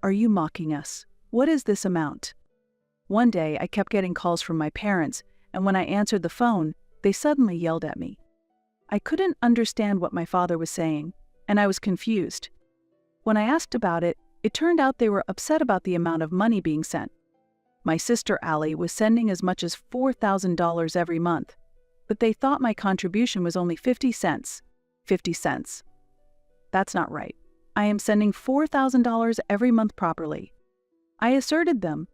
Are you mocking us? What is this amount? One day, I kept getting calls from my parents, and when I answered the phone, they suddenly yelled at me. I couldn't understand what my father was saying, and I was confused. When I asked about it, it turned out they were upset about the amount of money being sent. My sister Allie was sending as much as $4,000 every month, but they thought my contribution was only 50 cents. 50 cents. That's not right. I am sending $4,000 every month properly. I asserted them.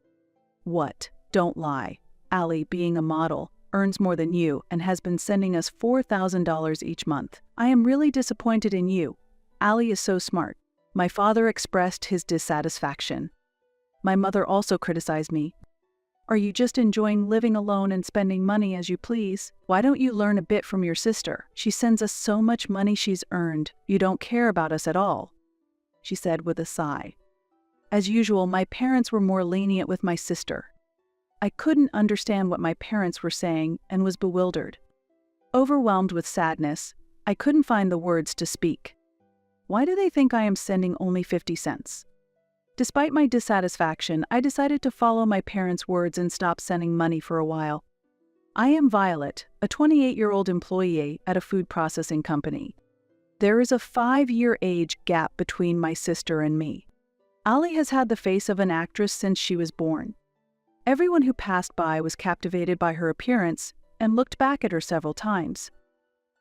What? Don't lie. Allie, being a model, earns more than you and has been sending us $4,000 each month. I am really disappointed in you. Allie is so smart. My father expressed his dissatisfaction. My mother also criticized me. Are you just enjoying living alone and spending money as you please? Why don't you learn a bit from your sister? She sends us so much money she's earned. You don't care about us at all, she said with a sigh. As usual, my parents were more lenient with my sister. I couldn't understand what my parents were saying and was bewildered. Overwhelmed with sadness, I couldn't find the words to speak. Why do they think I am sending only 50 cents? Despite my dissatisfaction, I decided to follow my parents' words and stop sending money for a while. I am Violet, a 28-year-old employee at a food processing company. There is a 5-year age gap between my sister and me. Allie has had the face of an actress since she was born. Everyone who passed by was captivated by her appearance and looked back at her several times.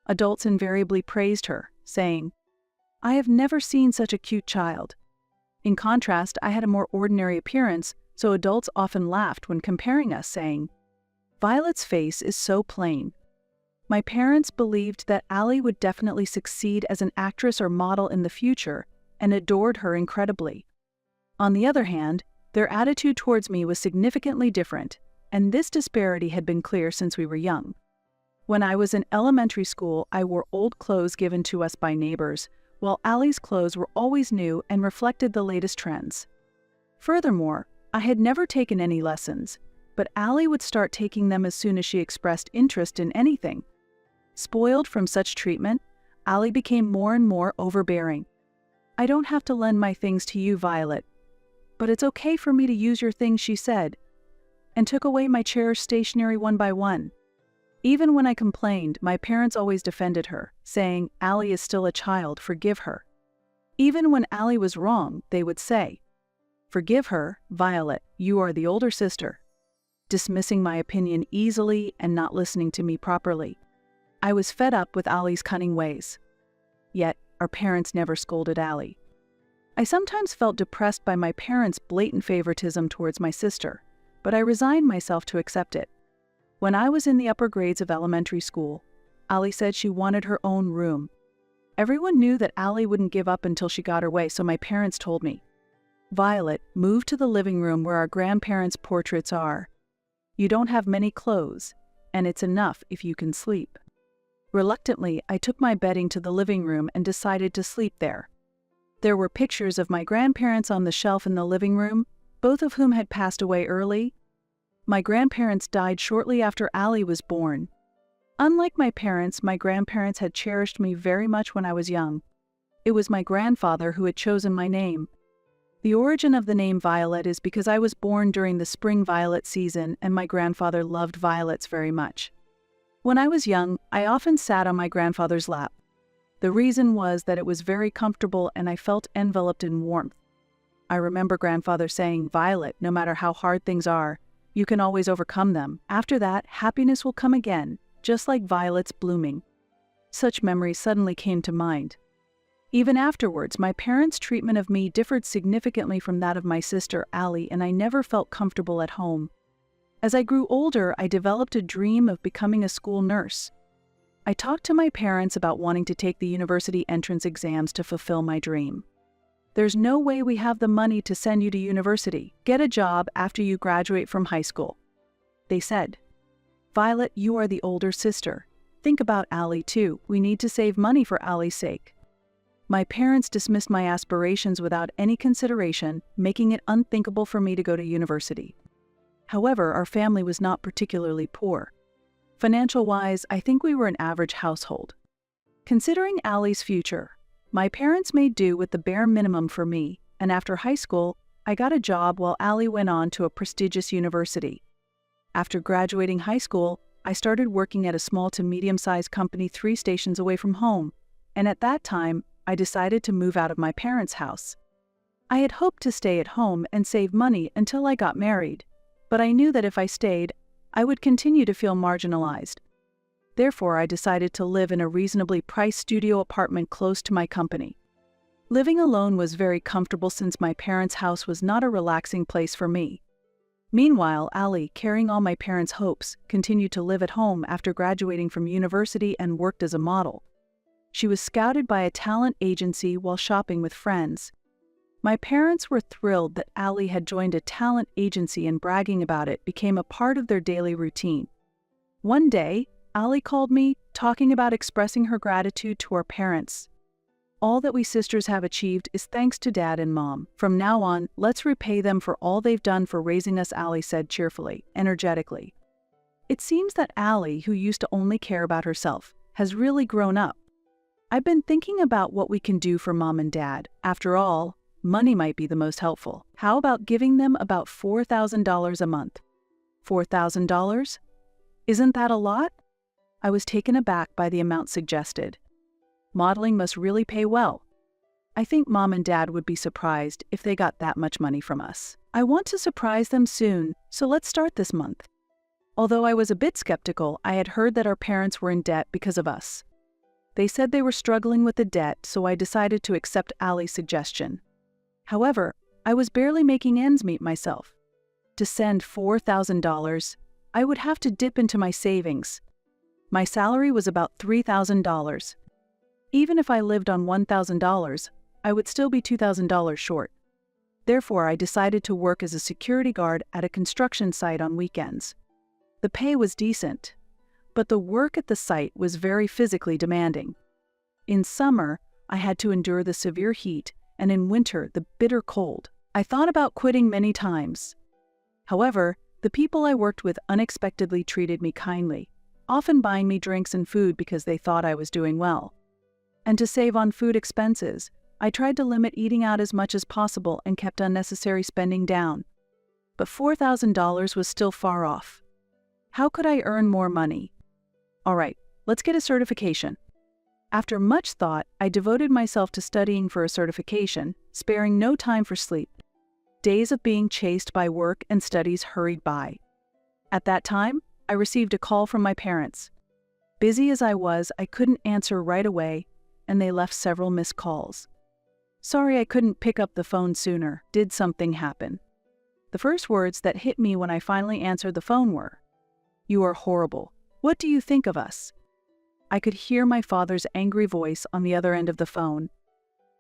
Adults invariably praised her, saying, "I have never seen such a cute child." In contrast, I had a more ordinary appearance, so adults often laughed when comparing us, saying, "Violet's face is so plain." My parents believed that Allie would definitely succeed as an actress or model in the future and adored her incredibly. On the other hand, their attitude towards me was significantly different, and this disparity had been clear since we were young. When I was in elementary school, I wore old clothes given to us by neighbors, while Allie's clothes were always new and reflected the latest trends. Furthermore, I had never taken any lessons, but Allie would start taking them as soon as she expressed interest in anything. Spoiled from such treatment, Allie became more and more overbearing. "I don't have to lend my things to you, Violet, but it's okay for me to use your things," she said, and took away my cherished stationery one by one. Even when I complained, my parents always defended her, saying, "Allie is still a child, forgive her." Even when Allie was wrong, they would say, "Forgive her, Violet, you are the older sister," dismissing my opinion easily and not listening to me properly. I was fed up with Allie's cunning ways. Yet, our parents never scolded Allie. I sometimes felt depressed by my parents' blatant favoritism towards my sister, but I resigned myself to accept it. When I was in the upper grades of elementary school, Allie said she wanted her own room. Everyone knew that Allie wouldn't give up until she got her way, so my parents told me, "Violet, move to the living room where our grandparents' portraits are. You don't have many clothes, and it's enough if you can sleep." Reluctantly, I took my bedding to the living room and decided to sleep there. There were pictures of my grandparents on the shelf in the living room, both of whom had passed away early. My grandparents died shortly after Allie was born. Unlike my parents, my grandparents had cherished me very much when I was young. It was my grandfather who had chosen my name. The origin of the name Violet is because I was born during the spring violet season and my grandfather loved violets very much. When I was young, I often sat on my grandfather's lap. The reason was that it was very comfortable and I felt enveloped in warmth. I remember grandfather saying, "Violet, no matter how hard things are, you can always overcome them. After that, happiness will come again, just like violets blooming." Such memories suddenly came to mind. Even afterwards, my parents' treatment of me differed significantly from that of my sister Allie, and I never felt comfortable at home. As I grew older, I developed a dream of becoming a school nurse. I talked to my parents about wanting to take the university entrance exams to fulfill my dream. "There's no way we have the money to send you to university. Get a job after you graduate from high school," they said. "Violet, you are the older sister. Think about Allie too. We need to save money for Allie's sake." My parents dismissed my aspirations without any consideration, making it unthinkable for me to go to university. However, our family was not particularly poor. Financial-wise, I think we were an average household. Considering Allie's future, my parents made do with the bare minimum for me, and after high school, I got a job while Allie went on to a prestigious university. After graduating high school, I started working at a small to medium-sized company 3 stations away from home, and at that time, I decided to move out of my parents' house. I had hoped to stay at home and save money until I got married, but I knew that if I stayed, I would continue to feel marginalized. Therefore, I decided to live in a reasonably priced studio apartment close to my company. Living alone was very comfortable since my parents' house was not a relaxing place for me. Meanwhile, Allie, carrying all my parents' hopes, continued to live at home after graduating from university and worked as a model. She was scouted by a talent agency while shopping with friends. My parents were thrilled that Allie had joined a talent agency, and bragging about it became a part of their daily routine. One day, Allie called me, talking about expressing her gratitude to our parents. "All that we sisters have achieved is thanks to Dad and Mom. From now on, let's repay them for all they've done for raising us," Allie said cheerfully, energetically. It seems that Allie, who used to only care about herself, has really grown up. I've been thinking about what we can do for Mom and Dad. After all, money might be the most helpful. How about giving them about $4,000 a month? $4,000? Isn't that a lot? I was taken aback by the amount suggested. Modeling must really pay well. I think Mom and Dad would be surprised if they got that much money from us. I want to surprise them soon, so let's start this month. Although I was a bit skeptical, I had heard that our parents were in debt because of us. They said they were struggling with the debt, so I decided to accept Allie's suggestion. However, I was barely making ends meet myself. To send $4,000, I would have to dip into my savings. My salary was about $3,000. Even if I lived on $1,000, I would still be $2,000 short. Therefore, I decided to work as a security guard at a construction site on weekends. The pay was decent, but the work at the site was very physically demanding. In summer, I had to endure the severe heat, and in winter, the bitter cold. I thought about quitting many times. However, the people I worked with unexpectedly treated me kindly, often buying me drinks and food because they thought I was doing well. And to save on food expenses, I tried to limit eating out as much as possible and kept unnecessary spending down. But $4,000 was still far off. How could I earn more money? All right, let's get a certification. After much thought, I devoted myself to studying for a certification, sparing no time for sleep. Days of being chased by work and studies hurried by. At that time, I received a call from my parents. Busy as I was, I couldn't answer right away, and they left several missed calls. Sorry I couldn't pick up the phone sooner. Did something happen? The first words that hit me when I finally answered the phone were, "You are horrible. What do you think of us?" I could hear my father's angry voice on the other end of the phone.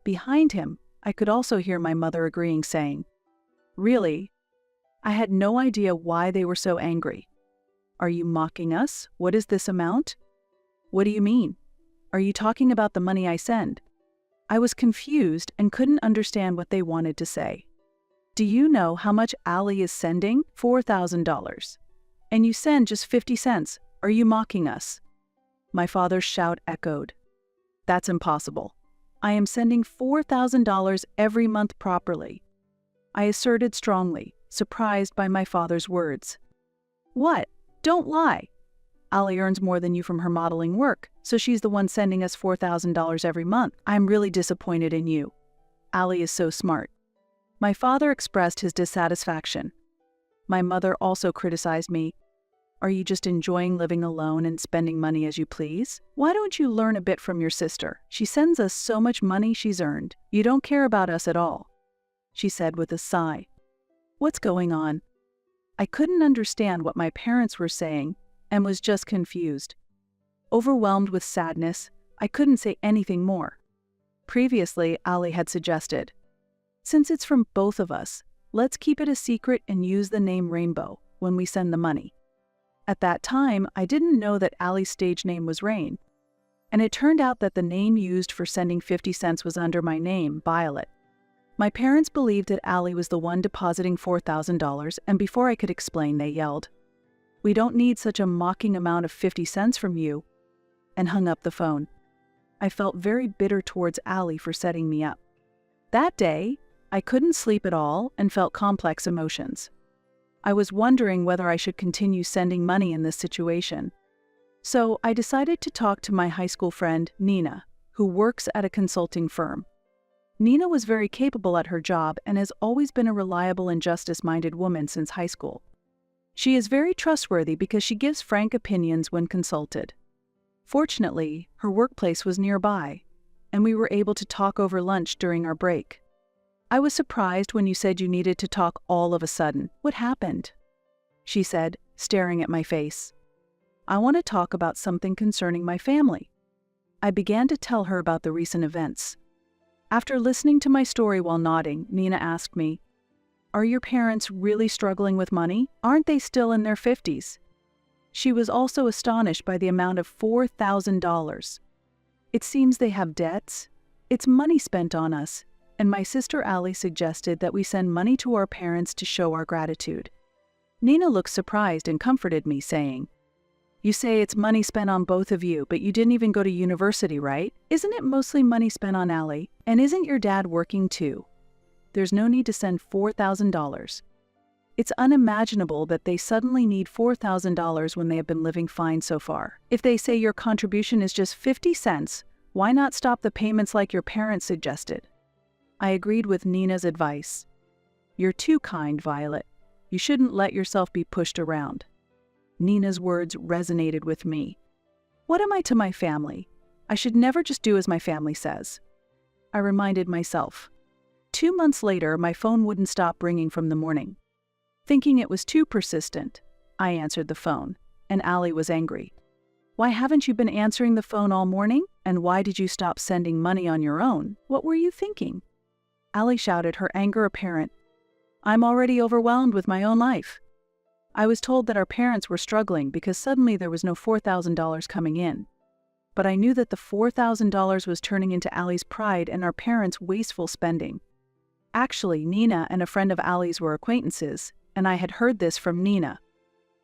Behind him, I could also hear my mother agreeing, saying, "Really?" I had no idea why they were so angry. "Are you mocking us? What is this amount? What do you mean? Are you talking about the money I send?" I was confused and couldn't understand what they wanted to say. "Do you know how much Allie is sending? $4,000. And you send just 50 cents. Are you mocking us?" My father's shout echoed. "That's impossible. I am sending $4,000 every month properly," I asserted strongly, surprised by my father's words. "What? Don't lie. Allie earns more than you from her modeling work, so she's the one sending us $4,000 every month. I'm really disappointed in you. Allie is so smart." My father expressed his dissatisfaction. My mother also criticized me. "Are you just enjoying living alone and spending money as you please? Why don't you learn a bit from your sister? She sends us so much money she's earned. You don't care about us at all," she said with a sigh. What's going on? I couldn't understand what my parents were saying and was just confused. Overwhelmed with sadness, I couldn't say anything more. Previously, Allie had suggested, "Since it's from both of us, let's keep it a secret and use the name Rainbow when we send the money." At that time, I didn't know that Allie's stage name was Rain, and it turned out that the name used for sending 50 cents was under my name, Violet. My parents believed that Allie was the one depositing $4,000, and before I could explain, they yelled, "We don't need such a mocking amount of 50 cents from you," and hung up the phone. I felt very bitter towards Allie for setting me up. That day, I couldn't sleep at all and felt complex emotions. I was wondering whether I should continue sending money in this situation. So I decided to talk to my high school friend, Nina, who works at a consulting firm. Nina was very capable at her job and has always been a reliable and justice-minded woman since high school. She is very trustworthy because she gives frank opinions when consulted. Fortunately, her workplace was nearby, and we were able to talk over lunch during our break. I was surprised when you said you needed to talk all of a sudden. What happened? She said, staring at my face. I want to talk about something concerning my family. I began to tell her about the recent events. After listening to my story while nodding, Nina asked me, "Are your parents really struggling with money? Aren't they still in their 50s? She was also astonished by the amount of $4,000. It seems they have debts. It's money spent on us, and my sister Allie suggested that we send money to our parents to show our gratitude. Nina looked surprised and comforted me, saying, "You say it's money spent on both of you, but you didn't even go to university, right? Isn't it mostly money spent on Allie? And isn't your dad working too? There's no need to send $4,000. It's unimaginable that they suddenly need $4,000 when they have been living fine so far. If they say your contribution is just 50 cents, why not stop the payments like your parents suggested?" I agreed with Nina's advice. "You're too kind, Violet. You shouldn't let yourself be pushed around." Nina's words resonated with me. What am I to my family? I should never just do as my family says. I reminded myself. 2 months later, my phone wouldn't stop ringing from the morning. Thinking it was too persistent, I answered the phone, and Allie was angry. "Why haven't you been answering the phone all morning? And why did you stop sending money on your own? What were you thinking?" Allie shouted, her anger apparent. "I'm already overwhelmed with my own life. I was told that our parents were struggling because suddenly there was no $4,000 coming in. But I knew that the $4,000 was turning into Allie's pride and our parents' wasteful spending. Actually, Nina and a friend of Allie's were acquaintances, and I had heard this from Nina.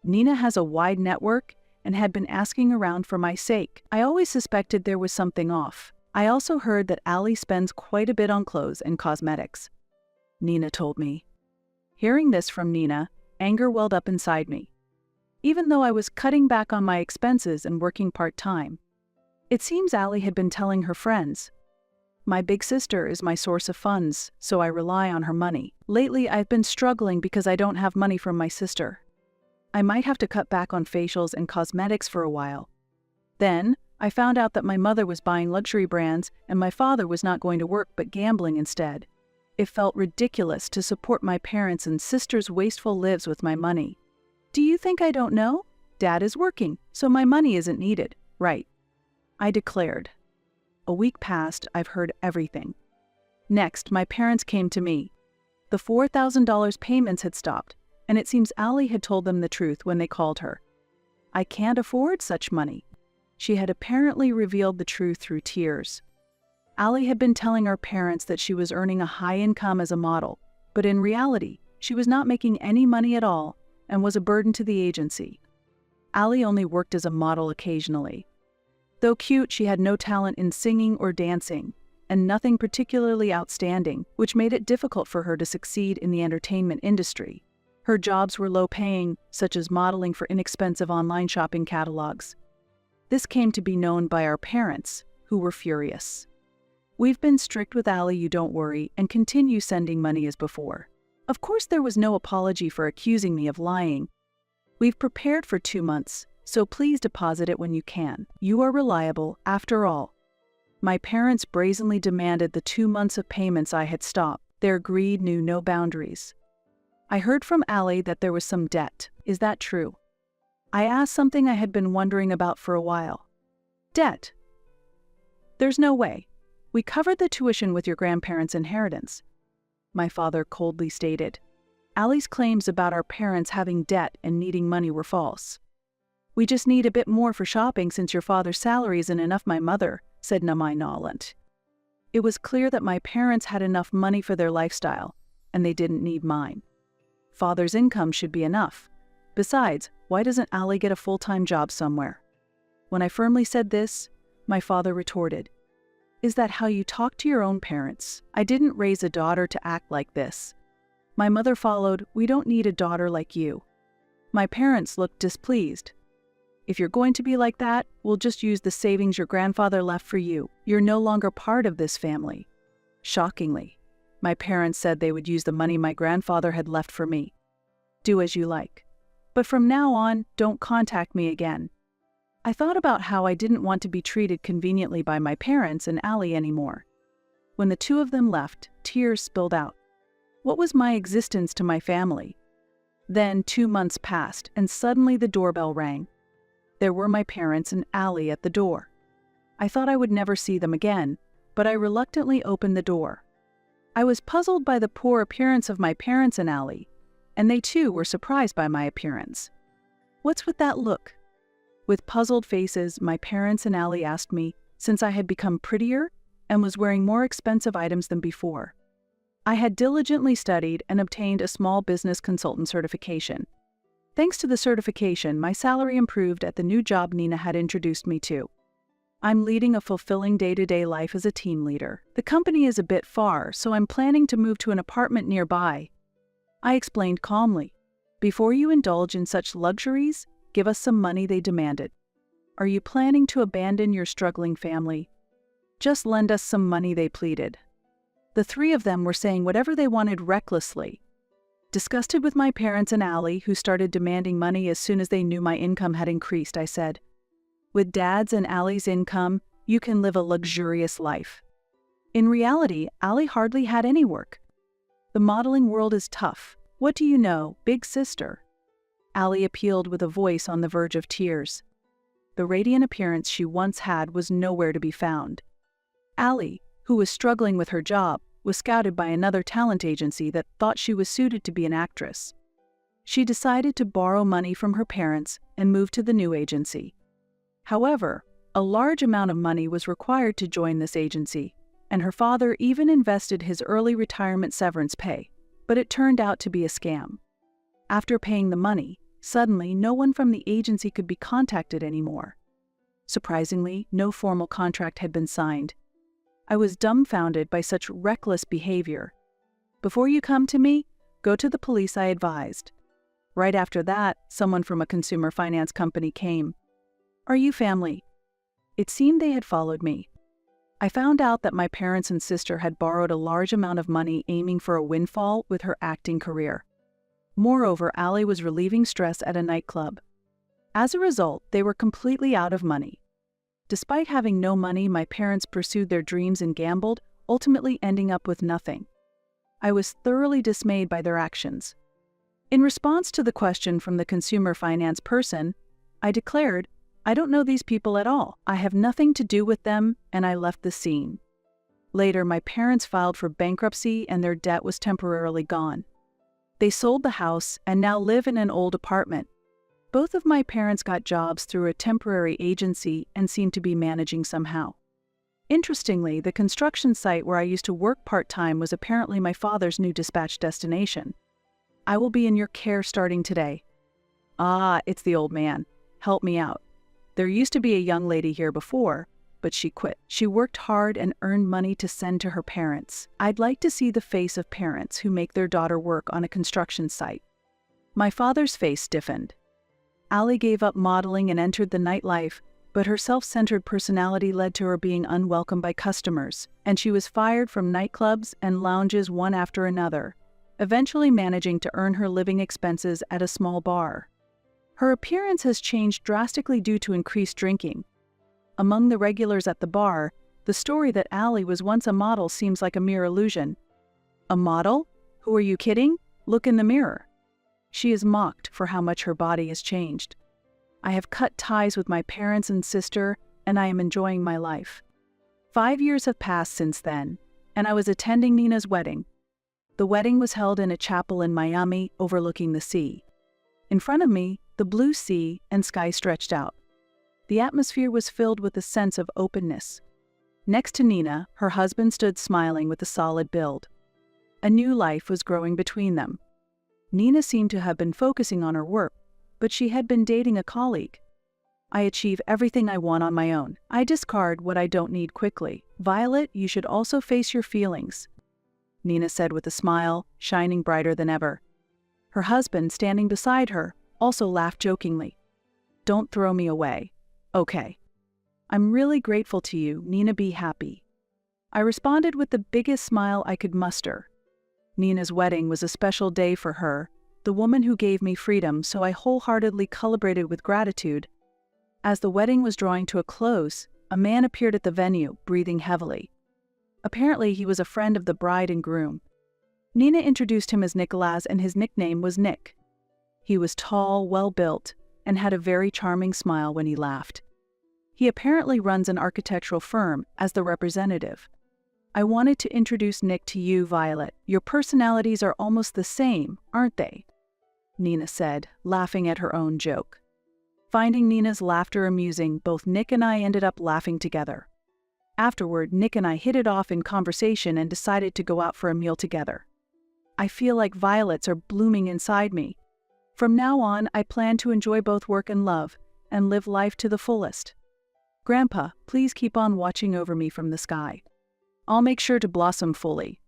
Nina has a wide network and had been asking around for my sake. I always suspected there was something off. I also heard that Allie spends quite a bit on clothes and cosmetics," Nina told me. Hearing this from Nina, anger welled up inside me. Even though I was cutting back on my expenses and working part-time, it seems Allie had been telling her friends. My big sister is my source of funds, so I rely on her money. Lately, I've been struggling because I don't have money from my sister. I might have to cut back on facials and cosmetics for a while. Then, I found out that my mother was buying luxury brands and my father was not going to work but gambling instead. It felt ridiculous to support my parents' and sister's wasteful lives with my money. Do you think I don't know? Dad is working, so my money isn't needed, right? I declared. A week passed, I've heard everything. Next, my parents came to me. The $4,000 payments had stopped, and it seems Allie had told them the truth when they called her. I can't afford such money. She had apparently revealed the truth through tears. Allie had been telling our parents that she was earning a high income as a model, but in reality, she was not making any money at all and was a burden to the agency. Allie only worked as a model occasionally. Though cute, she had no talent in singing or dancing, and nothing particularly outstanding, which made it difficult for her to succeed in the entertainment industry. Her jobs were low-paying, such as modeling for inexpensive online shopping catalogs. This came to be known by our parents, who were furious. We've been strict with Allie, you don't worry, and continue sending money as before. Of course, there was no apology for accusing me of lying. We've prepared for 2 months, so please deposit it when you can. You are reliable, after all. My parents brazenly demanded the 2 months of payments I had stopped. Their greed knew no boundaries. I heard from Allie that there was some debt. Is that true? I asked something I had been wondering about for a while. Debt? There's no way. We covered the tuition with your grandparents' inheritance, my father coldly stated. Allie's claims about our parents having debt and needing money were false. We just need a bit more for shopping since your father's salary isn't enough, my mother, said Namai Noland. It was clear that my parents had enough money for their lifestyle, and they didn't need mine. Father's income should be enough. Besides, why doesn't Allie get a full-time job somewhere? When I firmly said this, my father retorted, Is that how you talk to your own parents? I didn't raise a daughter to act like this. My mother followed, we don't need a daughter like you. My parents looked displeased. If you're going to be like that, we'll just use the savings your grandfather left for you. You're no longer part of this family. Shockingly, my parents said they would use the money my grandfather had left for me. Do as you like. But from now on, don't contact me again. I thought about how I didn't want to be treated conveniently by my parents and Allie anymore. When the two of them left, tears spilled out. What was my existence to my family? Then 2 months passed, and suddenly the doorbell rang. There were my parents and Allie at the door. I thought I would never see them again, but I reluctantly opened the door. I was puzzled by the poor appearance of my parents and Allie, and they too were surprised by my appearance. What's with that look? With puzzled faces, my parents and Allie asked me, since I had become prettier and was wearing more expensive items than before. I had diligently studied and obtained a small business consultant certification. Thanks to the certification, my salary improved at the new job Nina had introduced me to. I'm leading a fulfilling day-to-day life as a team leader. The company is a bit far, so I'm planning to move to an apartment nearby. I explained calmly. Before you indulge in such luxuries, give us some money, they demanded. Are you planning to abandon your struggling family? Just lend us some money, they pleaded. The three of them were saying whatever they wanted recklessly. Disgusted with my parents and Allie, who started demanding money as soon as they knew my income had increased, I said, with Dad's and Allie's income, you can live a luxurious life. In reality, Allie hardly had any work. The modeling world is tough. What do you know, big sister? Allie appealed with a voice on the verge of tears. The radiant appearance she once had was nowhere to be found. Allie, who was struggling with her job, was scouted by another talent agency that thought she was suited to be an actress. She decided to borrow money from her parents and move to the new agency. However, a large amount of money was required to join this agency, and her father even invested his early retirement severance pay, but it turned out to be a scam. After paying the money, suddenly no one from the agency could be contacted anymore. Surprisingly, no formal contract had been signed. I was dumbfounded by such reckless behavior. Before you come to me, go to the police, I advised. Right after that, someone from a consumer finance company came. Are you family? It seemed they had followed me. I found out that my parents and sister had borrowed a large amount of money aiming for a windfall with her acting career. Moreover, Allie was relieving stress at a nightclub. As a result, they were completely out of money. Despite having no money, my parents pursued their dreams and gambled, ultimately ending up with nothing. I was thoroughly dismayed by their actions. In response to the question from the consumer finance person, I declared, I don't know these people at all. I have nothing to do with them, and I left the scene. Later, my parents filed for bankruptcy and their debt was temporarily gone. They sold the house and now live in an old apartment. Both of my parents got jobs through a temporary agency and seem to be managing somehow. Interestingly, the construction site where I used to work part-time was apparently my father's new dispatch destination. I will be in your care starting today. Ah, it's the old man. Help me out. There used to be a young lady here before, but she quit. She worked hard and earned money to send to her parents. I'd like to see the face of parents who make their daughter work on a construction site. My father's face stiffened. Allie gave up modeling and entered the nightlife, but her self-centered personality led to her being unwelcome by customers, and she was fired from nightclubs and lounges one after another, eventually managing to earn her living expenses at a small bar. Her appearance has changed drastically due to increased drinking. Among the regulars at the bar, the story that Allie was once a model seems like a mere illusion. A model? Who are you kidding? Look in the mirror. She is mocked for how much her body has changed. I have cut ties with my parents and sister, and I am enjoying my life. 5 years have passed since then, and I was attending Nina's wedding. The wedding was held in a chapel in Miami overlooking the sea. In front of me, the blue sea and sky stretched out. The atmosphere was filled with a sense of openness. Next to Nina, her husband stood smiling with a solid build. A new life was growing between them. Nina seemed to have been focusing on her work, but she had been dating a colleague. I achieve everything I want on my own. I discard what I don't need quickly. Violet, you should also face your feelings, Nina said with a smile, shining brighter than ever. Her husband, standing beside her, also laughed jokingly. Don't throw me away. Okay. I'm really grateful to you, Nina. Be happy. I responded with the biggest smile I could muster. Nina's wedding was a special day for her, the woman who gave me freedom, so I wholeheartedly celebrated with gratitude. As the wedding was drawing to a close, a man appeared at the venue, breathing heavily. Apparently, he was a friend of the bride and groom. Nina introduced him as Nicholas, and his nickname was Nick. He was tall, well-built, and had a very charming smile when he laughed. He apparently runs an architectural firm as the representative. I wanted to introduce Nick to you, Violet. Your personalities are almost the same, aren't they? Nina said, laughing at her own joke. Finding Nina's laughter amusing, both Nick and I ended up laughing together. Afterward, Nick and I hit it off in conversation and decided to go out for a meal together. I feel like violets are blooming inside me. From now on, I plan to enjoy both work and love, and live life to the fullest. Grandpa, please keep on watching over me from the sky. I'll make sure to blossom fully.